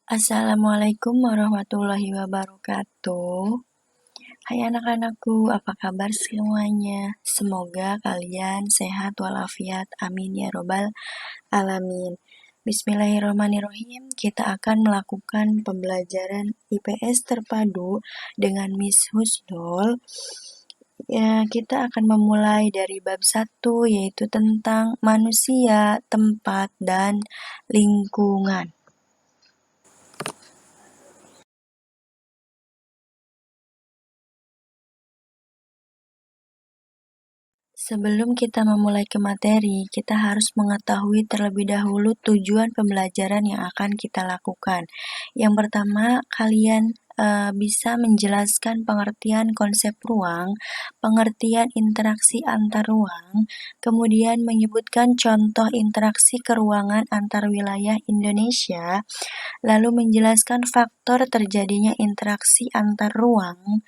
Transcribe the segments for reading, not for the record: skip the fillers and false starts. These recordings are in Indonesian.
Assalamualaikum warahmatullahi wabarakatuh. Hai anak-anakku, apa kabar semuanya? Semoga kalian sehat walafiat. Amin ya robbal alamin. Bismillahirrahmanirrahim. Kita akan melakukan pembelajaran IPS terpadu dengan Miss Husnul. Ya, kita akan memulai dari bab 1 yaitu tentang manusia, tempat, dan lingkungan. Sebelum kita memulai ke materi, kita harus mengetahui terlebih dahulu tujuan pembelajaran yang akan kita lakukan. Yang pertama, kalian bisa menjelaskan pengertian konsep ruang, pengertian interaksi antar ruang, kemudian menyebutkan contoh interaksi keruangan antar wilayah Indonesia, lalu menjelaskan faktor terjadinya interaksi antar ruang,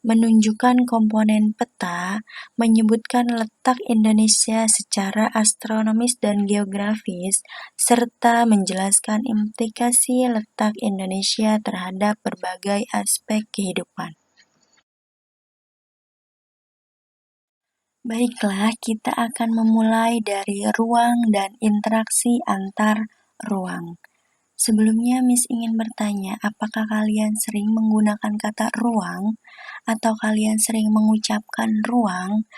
menunjukkan komponen peta, menyebutkan letak Indonesia secara astronomis dan geografis, serta menjelaskan implikasi letak Indonesia terhadap berbagai aspek kehidupan. Baiklah, kita akan memulai dari ruang dan interaksi antar ruang. Sebelumnya, Miss ingin bertanya, apakah kalian sering menggunakan kata ruang atau kalian sering mengucapkan ruang?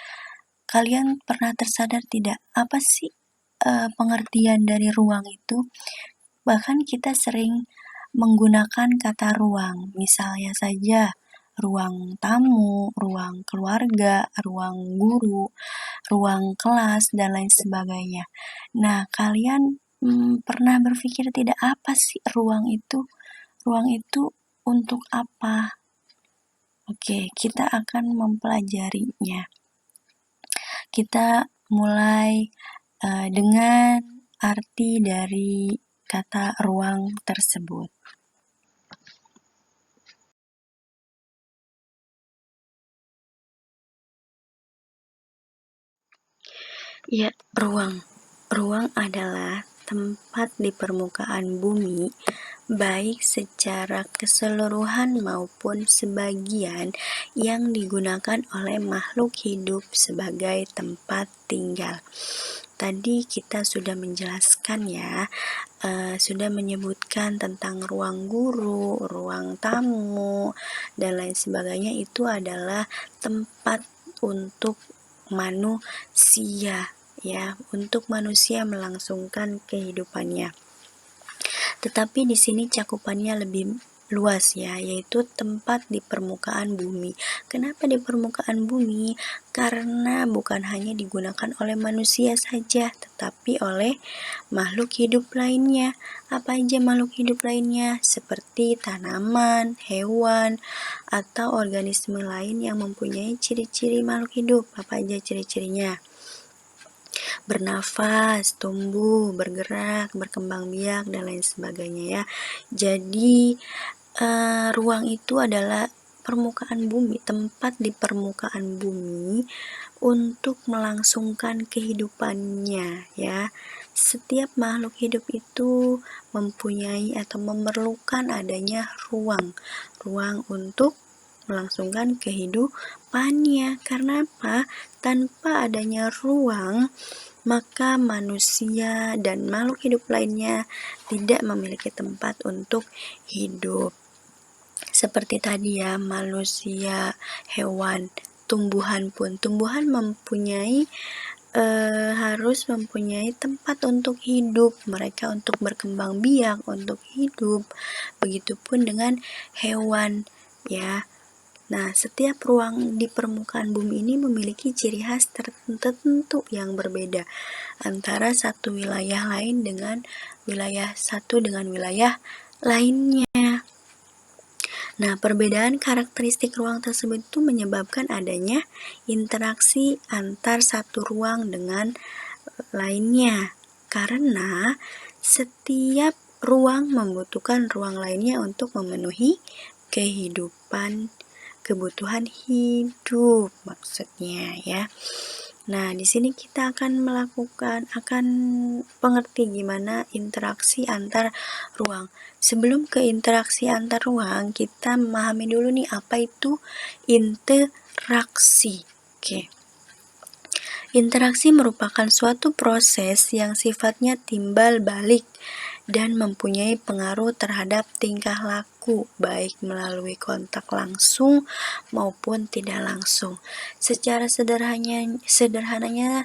Kalian pernah tersadar tidak apa sih pengertian dari ruang itu? Bahkan kita sering menggunakan kata ruang, misalnya saja ruang tamu, ruang keluarga, ruang guru, ruang kelas, dan lain sebagainya. Nah, kalian pernah berpikir tidak apa sih ruang itu? Ruang itu untuk apa? Oke, kita akan mempelajarinya. Kita mulai dengan arti dari kata ruang tersebut. Ya, ruang. Ruang adalah tempat di permukaan bumi, baik secara keseluruhan maupun sebagian yang digunakan oleh makhluk hidup sebagai tempat tinggal. Tadi kita sudah menjelaskan ya, sudah menyebutkan tentang ruang guru, ruang tamu, dan lain sebagainya. Itu adalah tempat untuk manusia, ya, untuk manusia melangsungkan kehidupannya. Tetapi di sini cakupannya lebih luas ya, yaitu tempat di permukaan bumi. Kenapa di permukaan bumi? Karena bukan hanya digunakan oleh manusia saja, tetapi oleh makhluk hidup lainnya. Apa aja makhluk hidup lainnya? Seperti tanaman, hewan, atau organisme lain yang mempunyai ciri-ciri makhluk hidup. Apa aja ciri-cirinya? Bernafas, tumbuh, bergerak, berkembang biak, dan lain sebagainya ya. Jadi ruang itu adalah permukaan bumi, tempat di permukaan bumi untuk melangsungkan kehidupannya ya. Setiap makhluk hidup itu mempunyai atau memerlukan adanya ruang untuk melangsungkan kehidupannya. Karena apa? Tanpa adanya ruang, maka manusia dan makhluk hidup lainnya tidak memiliki tempat untuk hidup. Seperti tadi ya, manusia, hewan, tumbuhan pun. Tumbuhan harus mempunyai tempat untuk hidup, mereka untuk berkembang biak, untuk hidup. Begitupun dengan hewan ya. Nah, setiap ruang di permukaan bumi ini memiliki ciri khas tertentu yang berbeda antara satu wilayah lain dengan wilayah lainnya. Nah, perbedaan karakteristik ruang tersebut itu menyebabkan adanya interaksi antar satu ruang dengan lainnya. Karena setiap ruang membutuhkan ruang lainnya untuk memenuhi kebutuhan hidup maksudnya ya. Nah, di sini kita akan mengerti gimana interaksi antar ruang. Sebelum ke interaksi antar ruang, kita memahami dulu nih apa itu interaksi. Oke. Interaksi merupakan suatu proses yang sifatnya timbal balik dan mempunyai pengaruh terhadap tingkah laku, baik melalui kontak langsung maupun tidak langsung. Secara sederhananya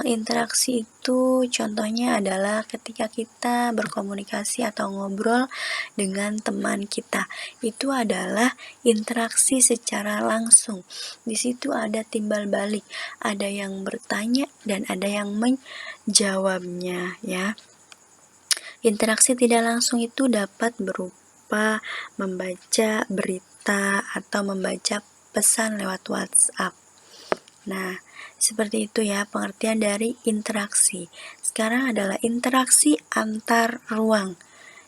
interaksi itu contohnya adalah ketika kita berkomunikasi atau ngobrol dengan teman kita. Itu adalah interaksi secara langsung. Di situ ada timbal balik, ada yang bertanya dan ada yang menjawabnya, ya. Interaksi tidak langsung itu dapat berupa membaca berita atau membaca pesan lewat WhatsApp. Nah, seperti itu ya pengertian dari interaksi. Sekarang adalah interaksi antar ruang.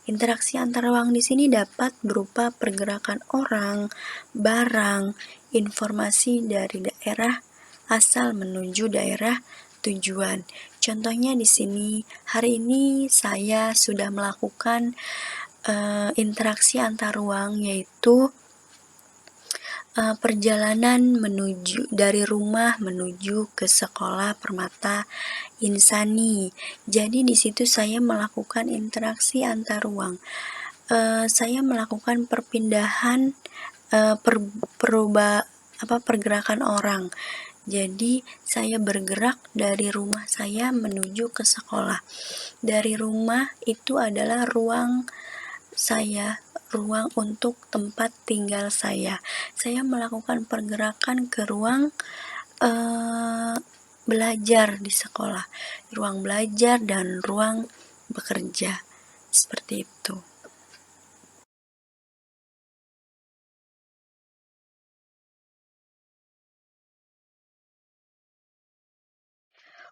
Interaksi antar ruang di sini dapat berupa pergerakan orang, barang, informasi dari daerah asal menuju daerah tujuan. Contohnya di sini, hari ini saya sudah melakukan interaksi antar ruang, yaitu perjalanan dari rumah menuju ke sekolah Permata Insani. Jadi di situ saya melakukan interaksi antar ruang. Saya melakukan perpindahan pergerakan orang. Jadi saya bergerak dari rumah saya menuju ke sekolah. Dari rumah itu adalah ruang saya, ruang untuk tempat tinggal saya. Saya melakukan pergerakan ke ruang belajar di sekolah, ruang belajar dan ruang bekerja. Seperti itu.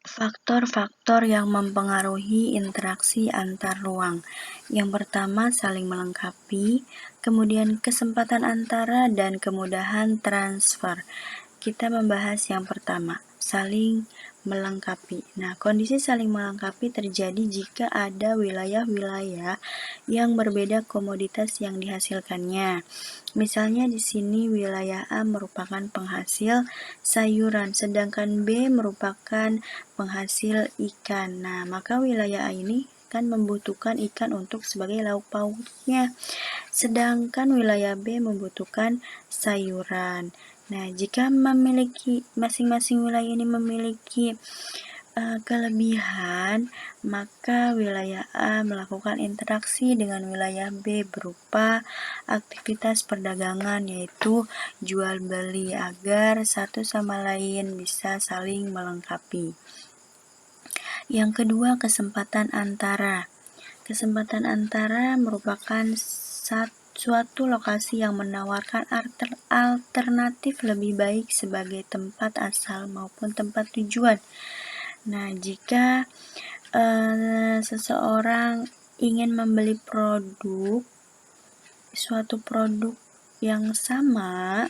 Faktor-faktor yang mempengaruhi interaksi antar ruang. Yang pertama, saling melengkapi, kemudian kesempatan antara dan kemudahan transfer. Kita membahas yang pertama, saling melengkapi. Nah, kondisi saling melengkapi terjadi jika ada wilayah-wilayah yang berbeda komoditas yang dihasilkannya. Misalnya di sini wilayah A merupakan penghasil sayuran, sedangkan B merupakan penghasil ikan. Nah, maka wilayah A ini kan membutuhkan ikan untuk sebagai lauk pauknya, sedangkan wilayah B membutuhkan sayuran. Nah, jika masing-masing wilayah ini memiliki kelebihan, maka wilayah A melakukan interaksi dengan wilayah B berupa aktivitas perdagangan, yaitu jual beli agar satu sama lain bisa saling melengkapi. Yang kedua, kesempatan antara. Kesempatan antara merupakan suatu lokasi yang menawarkan alternatif lebih baik sebagai tempat asal maupun tempat tujuan. Nah, jika seseorang ingin membeli suatu produk yang sama,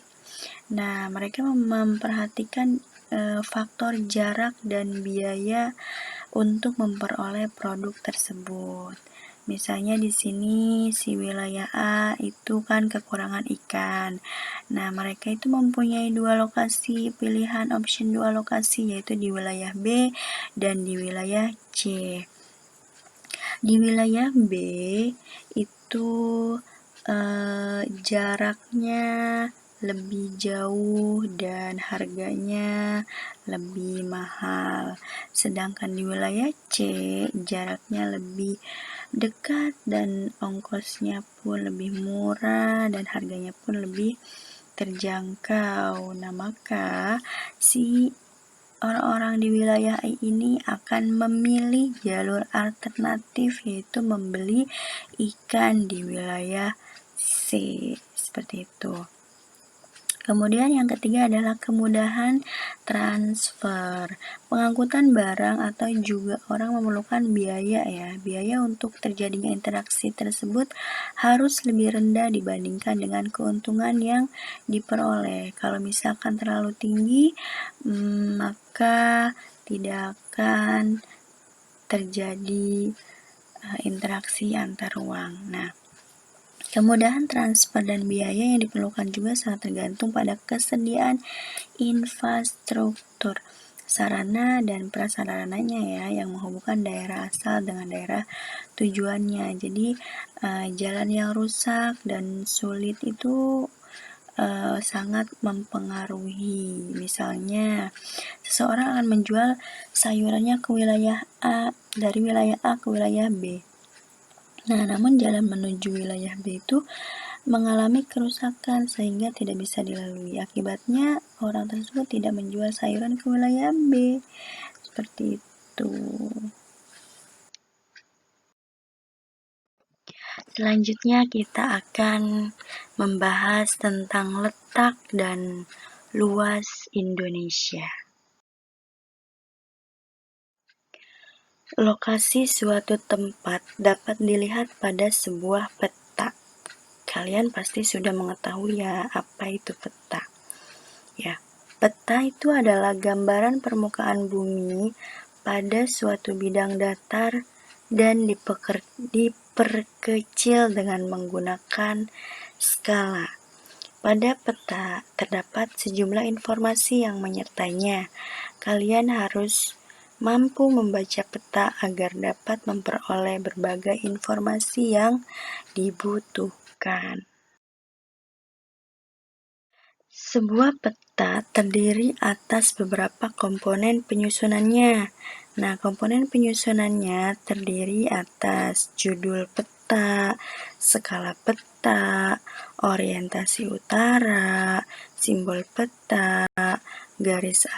nah mereka memperhatikan faktor jarak dan biaya untuk memperoleh produk tersebut. Misalnya di sini si wilayah A itu kan kekurangan ikan. Nah, mereka itu mempunyai dua lokasi pilihan, option dua lokasi, yaitu di wilayah B dan di wilayah C. Di wilayah B itu jaraknya lebih jauh dan harganya lebih mahal. Sedangkan di wilayah C jaraknya lebih dekat dan ongkosnya pun lebih murah dan harganya pun lebih terjangkau. Nah, maka si orang-orang di wilayah ini akan memilih jalur alternatif, yaitu membeli ikan di wilayah C. Seperti itu. Kemudian yang ketiga adalah kemudahan transfer. Pengangkutan barang atau juga orang memerlukan biaya ya. Biaya untuk terjadinya interaksi tersebut harus lebih rendah dibandingkan dengan keuntungan yang diperoleh. Kalau misalkan terlalu tinggi, maka tidak akan terjadi interaksi antar ruang. Nah, kemudahan transfer dan biaya yang diperlukan juga sangat tergantung pada kesediaan infrastruktur, sarana dan prasarananya ya, yang menghubungkan daerah asal dengan daerah tujuannya. Jadi jalan yang rusak dan sulit itu sangat mempengaruhi. Misalnya, seseorang akan menjual sayurannya ke wilayah A, dari wilayah A ke wilayah B. Nah, namun jalan menuju wilayah B itu mengalami kerusakan sehingga tidak bisa dilalui. Akibatnya, orang tersebut tidak menjual sayuran ke wilayah B. Seperti itu. Selanjutnya kita akan membahas tentang letak dan luas Indonesia. Lokasi suatu tempat dapat dilihat pada sebuah peta. Kalian pasti sudah mengetahui ya apa itu peta. Ya, peta itu adalah gambaran permukaan bumi pada suatu bidang datar dan diperkecil dengan menggunakan skala. Pada peta terdapat sejumlah informasi yang menyertainya. Kalian harus mampu membaca peta agar dapat memperoleh berbagai informasi yang dibutuhkan. Sebuah peta terdiri atas beberapa komponen penyusunannya. Nah, komponen penyusunannya terdiri atas judul peta, skala peta, orientasi utara, simbol peta, garis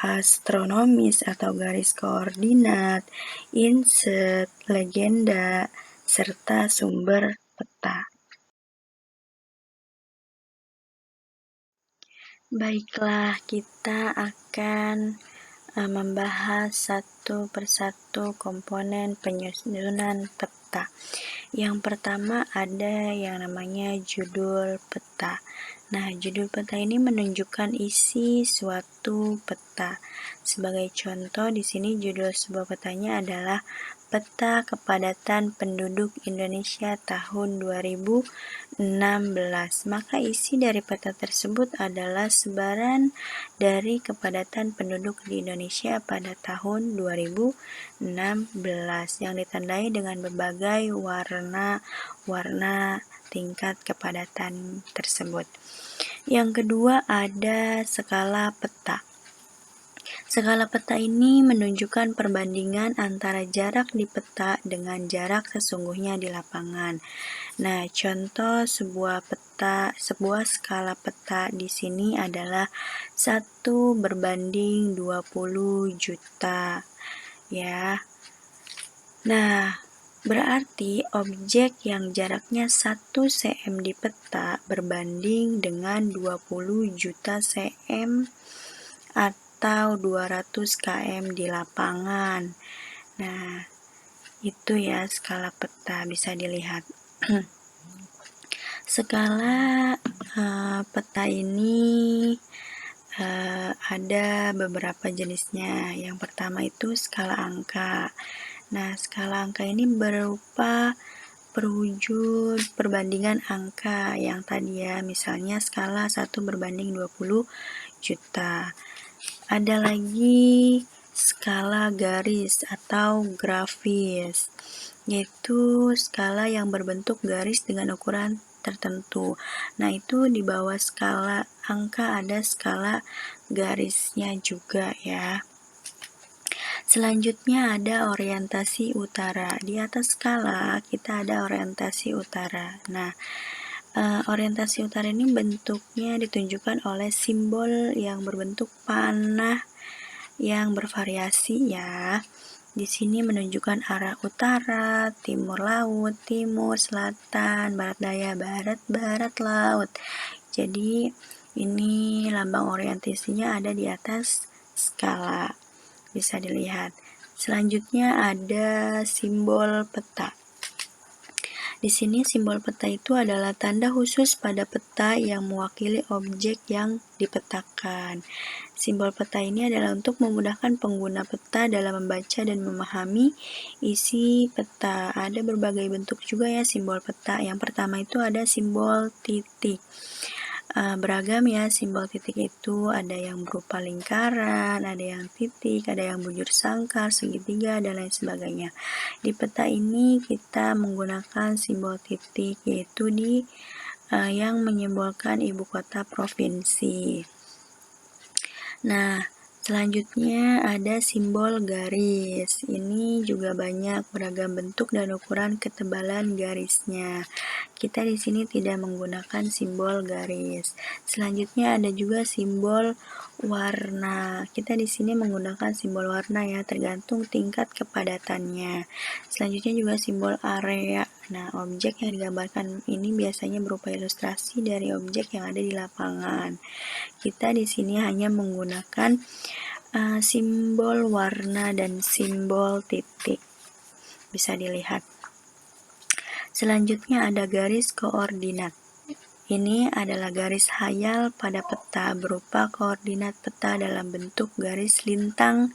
astronomis atau garis koordinat, inset, legenda, serta sumber peta. Baiklah, kita akan membahas satu persatu komponen penyusunan peta. Yang pertama ada yang namanya judul peta. Nah, judul peta ini menunjukkan isi suatu peta. Sebagai contoh, di sini judul sebuah petanya adalah Peta Kepadatan Penduduk Indonesia tahun 2016. Maka isi dari peta tersebut adalah sebaran dari kepadatan penduduk di Indonesia pada tahun 2016 yang ditandai dengan berbagai warna tingkat kepadatan tersebut. Yang kedua ada skala peta. Skala peta ini menunjukkan perbandingan antara jarak di peta dengan jarak sesungguhnya di lapangan. Nah, contoh sebuah skala peta di sini adalah 1:20 juta. Ya. Nah, berarti objek yang jaraknya 1 cm di peta berbanding dengan 20 juta cm atau 200 km di lapangan. Nah, itu ya skala peta bisa dilihat. Skala peta ini ada beberapa jenisnya. Yang pertama itu skala angka. Nah, skala angka ini berupa perwujud perbandingan angka yang tadi ya, misalnya skala 1:20 juta. Ada lagi skala garis atau grafis, yaitu skala yang berbentuk garis dengan ukuran tertentu. Nah, itu di bawah skala angka ada skala garisnya juga ya. Selanjutnya ada orientasi utara. Di atas skala kita ada orientasi utara. Nah, orientasi utara ini bentuknya ditunjukkan oleh simbol yang berbentuk panah yang bervariasi ya. Di sini menunjukkan arah utara, timur laut, timur selatan, barat daya, barat laut. Jadi Ini lambang orientasinya ada di atas skala, bisa dilihat. Selanjutnya ada simbol peta. Di sini simbol peta itu adalah tanda khusus pada peta yang mewakili objek yang dipetakan. Simbol peta ini adalah untuk memudahkan pengguna peta dalam membaca dan memahami isi peta. Ada berbagai bentuk juga ya simbol peta. Yang pertama itu ada simbol titik. Beragam ya simbol titik itu, ada yang berupa lingkaran, ada yang titik, ada yang bujur sangkar, segitiga, dan lain sebagainya. Di peta ini kita menggunakan simbol titik, yaitu yang menyimbolkan ibu kota provinsi. Nah, selanjutnya ada simbol garis. Ini juga banyak beragam bentuk dan ukuran ketebalan garisnya. Kita di sini tidak menggunakan simbol garis. Selanjutnya ada juga simbol warna. Kita di sini menggunakan simbol warna ya, tergantung tingkat kepadatannya. Selanjutnya juga simbol area. Nah, objek yang digambarkan ini biasanya berupa ilustrasi dari objek yang ada di lapangan. Kita di sini hanya menggunakan simbol warna dan simbol titik. Bisa dilihat. Selanjutnya ada garis koordinat. Ini adalah garis hayal pada peta berupa koordinat peta dalam bentuk garis lintang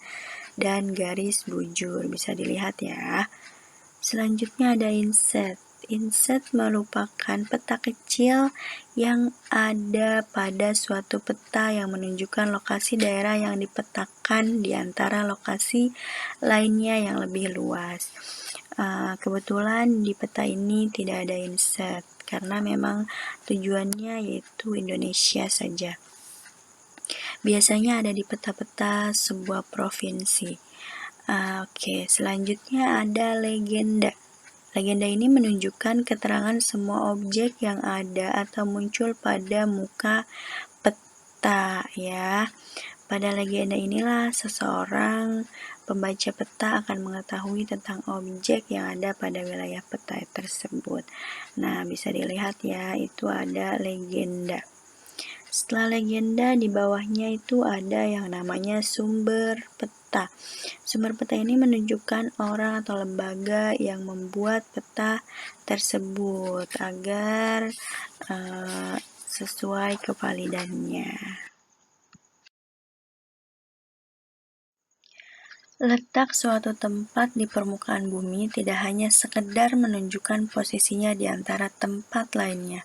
dan garis bujur. Bisa dilihat ya. Selanjutnya ada inset. Inset merupakan peta kecil yang ada pada suatu peta yang menunjukkan lokasi daerah yang dipetakan di antara lokasi lainnya yang lebih luas. Kebetulan di peta ini tidak ada inset karena memang tujuannya yaitu Indonesia saja. Biasanya ada di peta-peta sebuah provinsi. Oke, selanjutnya ada legenda. Legenda ini menunjukkan keterangan semua objek yang ada atau muncul pada muka peta ya. Pada legenda inilah seseorang pembaca peta akan mengetahui tentang objek yang ada pada wilayah peta tersebut. Nah, bisa dilihat ya, itu ada legenda. Setelah legenda, di bawahnya itu ada yang namanya sumber peta. Sumber peta ini menunjukkan orang atau lembaga yang membuat peta tersebut agar sesuai kevalidannya. Letak suatu tempat di permukaan bumi tidak hanya sekedar menunjukkan posisinya di antara tempat lainnya.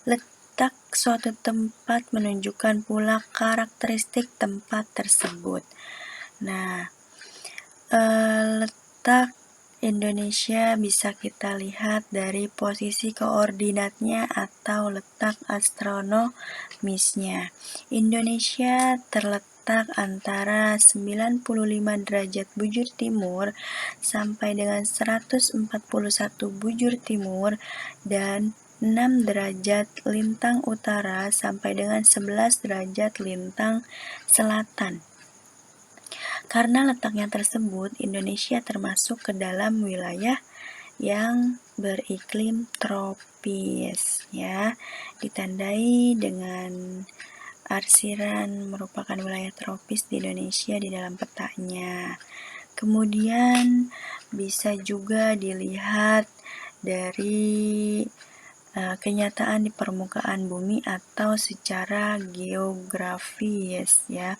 Letak suatu tempat menunjukkan pula karakteristik tempat tersebut. Nah, letak Indonesia bisa kita lihat dari posisi koordinatnya atau letak astronomisnya. Indonesia terletak antara 95 derajat bujur timur sampai dengan 141 bujur timur dan 6 derajat lintang utara sampai dengan 11 derajat lintang selatan. Karena letaknya tersebut, Indonesia termasuk ke dalam wilayah yang beriklim tropis ya, ditandai dengan arsiran merupakan wilayah tropis di Indonesia di dalam petanya. Kemudian bisa juga dilihat dari kenyataan di permukaan bumi atau secara geografis ya.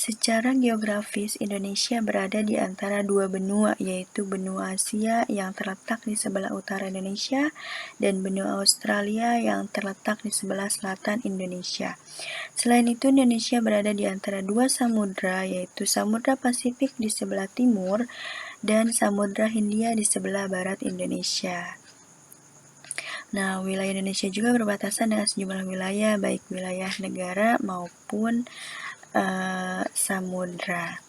Secara geografis, Indonesia berada di antara dua benua, yaitu benua Asia yang terletak di sebelah utara Indonesia dan benua Australia yang terletak di sebelah selatan Indonesia. Selain itu, Indonesia berada di antara dua samudra, yaitu Samudra Pasifik di sebelah timur dan Samudra Hindia di sebelah barat Indonesia. Nah, wilayah Indonesia juga berbatasan dengan sejumlah wilayah, baik wilayah negara maupun samudra.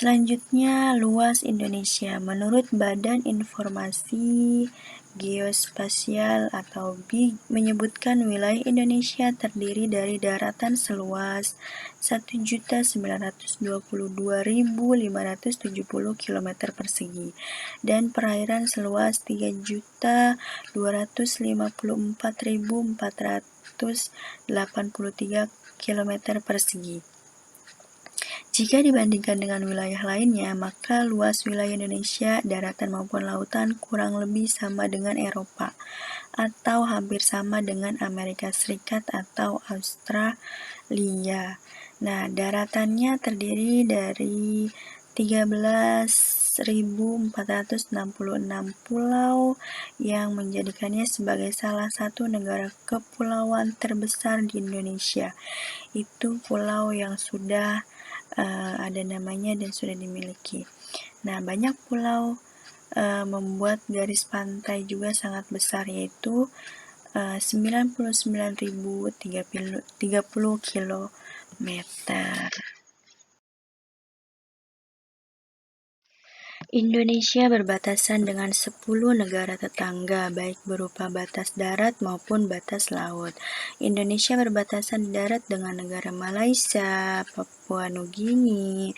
Selanjutnya, luas Indonesia. Menurut Badan Informasi Geospasial atau BIG menyebutkan wilayah Indonesia terdiri dari daratan seluas 1.922.570 km persegi dan perairan seluas 3.254.483 km persegi. Jika dibandingkan dengan wilayah lainnya, maka luas wilayah Indonesia, daratan maupun lautan, kurang lebih sama dengan Eropa, atau hampir sama dengan Amerika Serikat atau Australia. Nah, daratannya terdiri dari 13.466 pulau yang menjadikannya sebagai salah satu negara kepulauan terbesar di Indonesia. Itu pulau yang sudah ada namanya dan sudah dimiliki. Nah, banyak pulau membuat garis pantai juga sangat besar, yaitu 99.030 km. Indonesia berbatasan dengan 10 negara tetangga, baik berupa batas darat maupun batas laut. Indonesia berbatasan di darat dengan negara Malaysia, Papua Nugini,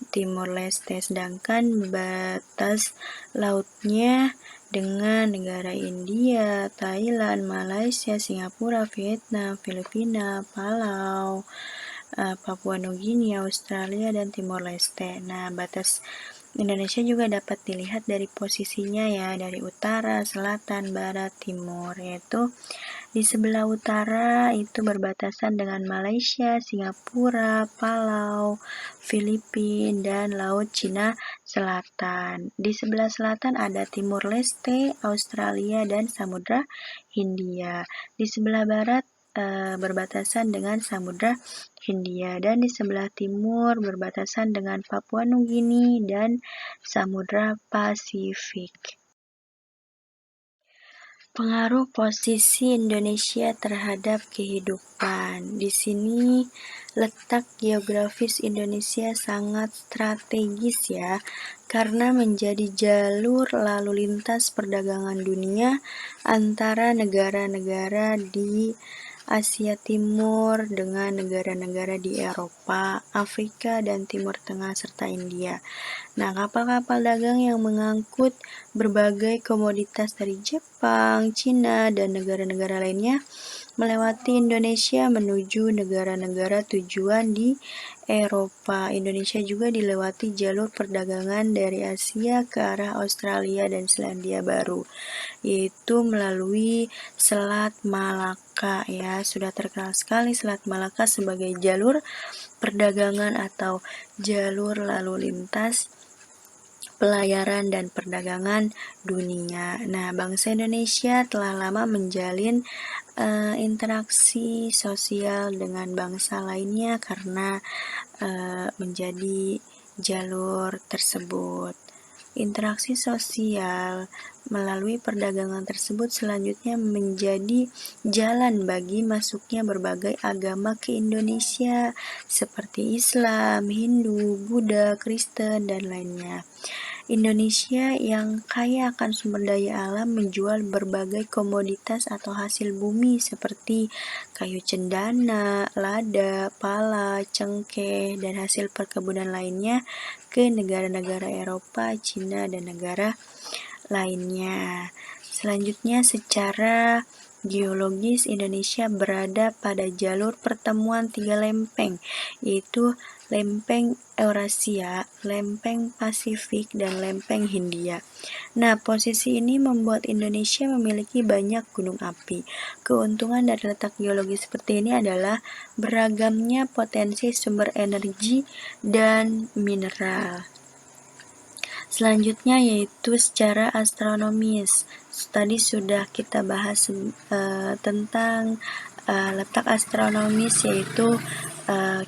Timor Leste, sedangkan batas lautnya dengan negara India, Thailand, Malaysia, Singapura, Vietnam, Filipina, Palau, Papua Nugini, Australia, dan Timor Leste. Nah, batas Indonesia juga dapat dilihat dari posisinya ya, dari utara, selatan, barat, timur, yaitu di sebelah utara itu berbatasan dengan Malaysia, Singapura, Palau, Filipina, dan Laut Cina Selatan. Di sebelah selatan ada Timur Leste, Australia, dan Samudra Hindia. Di sebelah barat berbatasan dengan Samudra Hindia, dan di sebelah timur berbatasan dengan Papua Nugini dan Samudra Pasifik. Pengaruh posisi Indonesia terhadap kehidupan. Di sini letak geografis Indonesia sangat strategis ya, karena menjadi jalur lalu lintas perdagangan dunia antara negara-negara di Asia Timur dengan negara-negara di Eropa, Afrika, dan Timur Tengah, serta India. Nah, kapal-kapal dagang yang mengangkut berbagai komoditas dari Jepang, Cina, dan negara-negara lainnya melewati Indonesia menuju negara-negara tujuan di Eropa. Indonesia juga dilewati jalur perdagangan dari Asia ke arah Australia dan Selandia Baru, yaitu melalui Selat Malaka ya. Sudah terkenal sekali Selat Malaka sebagai jalur perdagangan atau jalur lalu lintas pelayaran dan perdagangan dunia. Nah, bangsa Indonesia telah lama menjalin interaksi sosial dengan bangsa lainnya karena menjadi jalur tersebut. Interaksi sosial melalui perdagangan tersebut selanjutnya menjadi jalan bagi masuknya berbagai agama ke Indonesia seperti Islam, Hindu, Buddha, Kristen, dan lainnya. Indonesia yang kaya akan sumber daya alam menjual berbagai komoditas atau hasil bumi seperti kayu cendana, lada, pala, cengkeh, dan hasil perkebunan lainnya ke negara-negara Eropa, Cina, dan negara lainnya. Selanjutnya, secara geologis Indonesia berada pada jalur pertemuan tiga lempeng, yaitu lempeng Eurasia, lempeng Pasifik, dan lempeng Hindia. Nah, posisi ini membuat Indonesia memiliki banyak gunung api. Keuntungan dari letak geologis seperti ini adalah beragamnya potensi sumber energi dan mineral. Selanjutnya yaitu secara astronomis. Tadi sudah kita bahas tentang letak astronomis, yaitu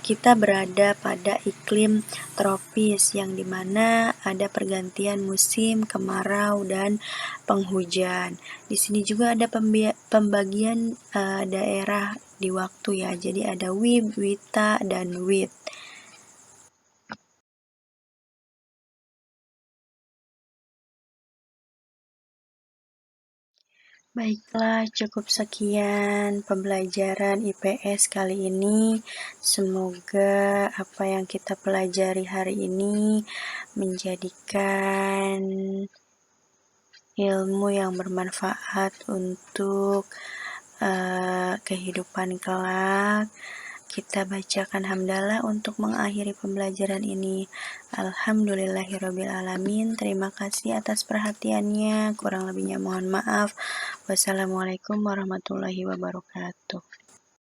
kita berada pada iklim tropis yang dimana ada pergantian musim kemarau dan penghujan. Di sini juga ada pembagian daerah di waktu ya. Jadi ada WIB, WITA, dan WIT. Baiklah, cukup sekian pembelajaran IPS kali ini. Semoga apa yang kita pelajari hari ini menjadikan ilmu yang bermanfaat untuk kehidupan kelak. Kita bacakan hamdalah untuk mengakhiri pembelajaran ini. Alhamdulillahirrabbilalamin. Terima kasih atas perhatiannya. Kurang lebihnya mohon maaf. Wassalamualaikum warahmatullahi wabarakatuh.